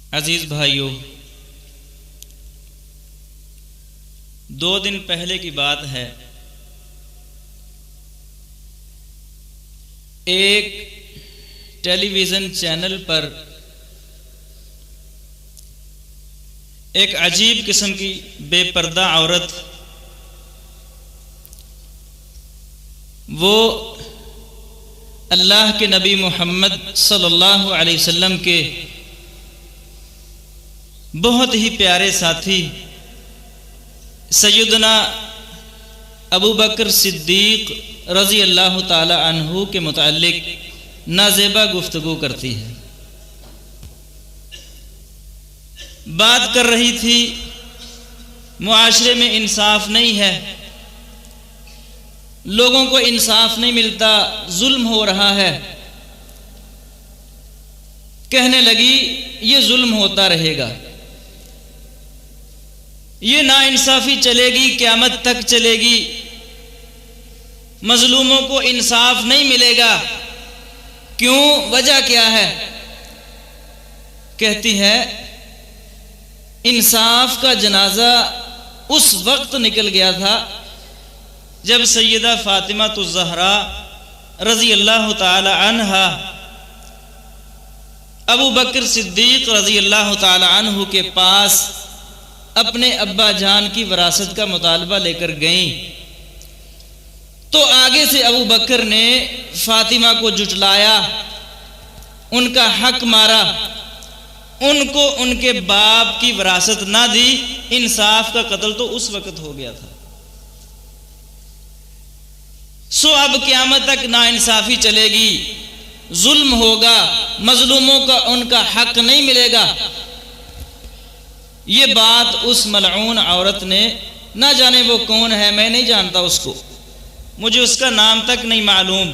अजीज भाइयों, 2 दिन पहले की बात है। एक टेलीविजन चैनल पर एक अजीब किस्म की बेपर्दा औरत, वो अल्लाह के नबी मोहम्मद सल्लल्लाहु अलैहि वसल्लम के बहुत ही प्यारे साथी सैयदना अबू बकर सिद्दीक रज़ी अल्लाह ताला अन्हु के मुताल्लिक नाज़ेबा गुफ्तगू करती है। बात कर रही थी मुआशरे में इंसाफ नहीं है, लोगों को इंसाफ नहीं मिलता, जुल्म हो रहा है। कहने लगी ये जुल्म होता रहेगा, ये नाइंसाफी चलेगी, क़यामत तक चलेगी, मजलूमों को इंसाफ नहीं मिलेगा। क्यों? वजह क्या है? कहती है इंसाफ का जनाजा उस वक्त निकल गया था जब सैयदा फातिमा ज़हरा रज़ी अल्लाह ताला अन्हा अबू बकर सिद्दीक रज़ी अल्लाह ताला अन्हु के पास अपने अब्बा जान की विरासत का मुतालबा लेकर गईं, तो आगे से अबू बकर ने फातिमा को जुटलाया, उनका हक मारा, उनको उनके बाप की विरासत ना दी। इंसाफ का कत्ल तो उस वक्त हो गया था। सो अब क़यामत तक नाइंसाफी चलेगी, जुल्म होगा, मजलूमों का उनका हक नहीं मिलेगा। ये बात उस मलऊन औरत ने, ना जाने वो कौन है, मैं नहीं जानता उसको, मुझे उसका नाम तक नहीं मालूम,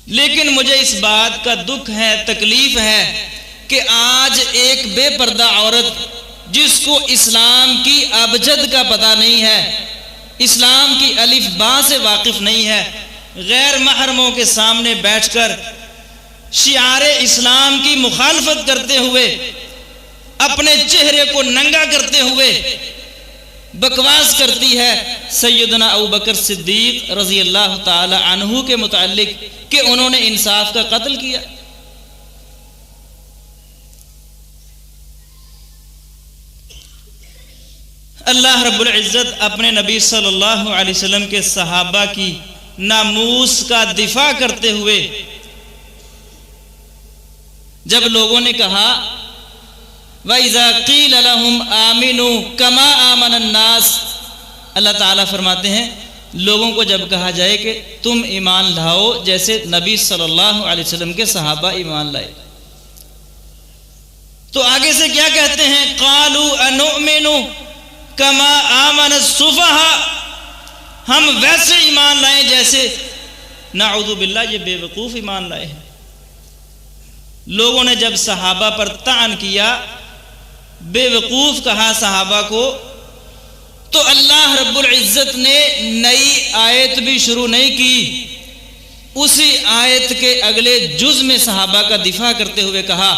लेकिन मुझे इस बात का दुख है, तकलीफ है कि आज एक बेपर्दा औरत जिसको इस्लाम की अबजद का पता नहीं है, इस्लाम की अलिफ बा से वाकिफ नहीं है, गैर महरमों के सामने बैठकर शिआरे इस्लाम की मुखालफत करते हुए, अपने चेहरे को नंगा करते हुए बकवास करती है सैयदना अबू बकर सिद्दीक रज़ी अल्लाह ताला अन्हु के मुताल्लिक कि उन्होंने इंसाफ का कत्ल किया। अल्लाह रब्बुल इज्जत अपने नबी सल्लल्लाहु अलैहि वसल्लम के सहाबा की नामूस का दिफा करते हुए जब लोगों ने कहा वइज़ा क़ील लहुम आमिनू कमा आमनन नास, अल्लाह ताला फरमाते हैं लोगों को जब कहा जाए कि तुम ईमान लाओ जैसे नबी सल्लल्लाहु अलैहि वसल्लम के सहाबा ईमान लाए, तो आगे से क्या कहते हैं? क़ालू अनुमिनु कमा आमन सुफ़हा, हम वैसे ईमान लाए जैसे नाऊज़ु बिल्लाह ये बेवकूफ़ ईमान लाए हैं। लोगों ने जब सहाबा पर तान किया, बेवकूफ़ कहा सहाबा को, तो अल्लाह रब्बुल इज्जत ने नई आयत भी शुरू नहीं की, उसी आयत के अगले जुज में सहाबा का दिफा करते हुए कहा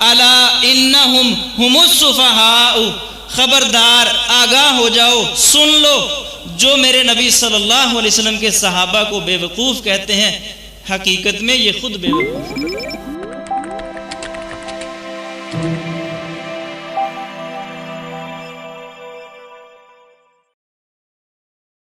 अला इन्नहुम हुमुस सुफ़हाउ, खबरदार आगाह हो जाओ, सुन लो, जो मेरे नबी सल्लल्लाहु अलैहि वसल्लम के सहाबा को बेवकूफ़ कहते हैं, हकीकत में ये खुद बेवकूफ़।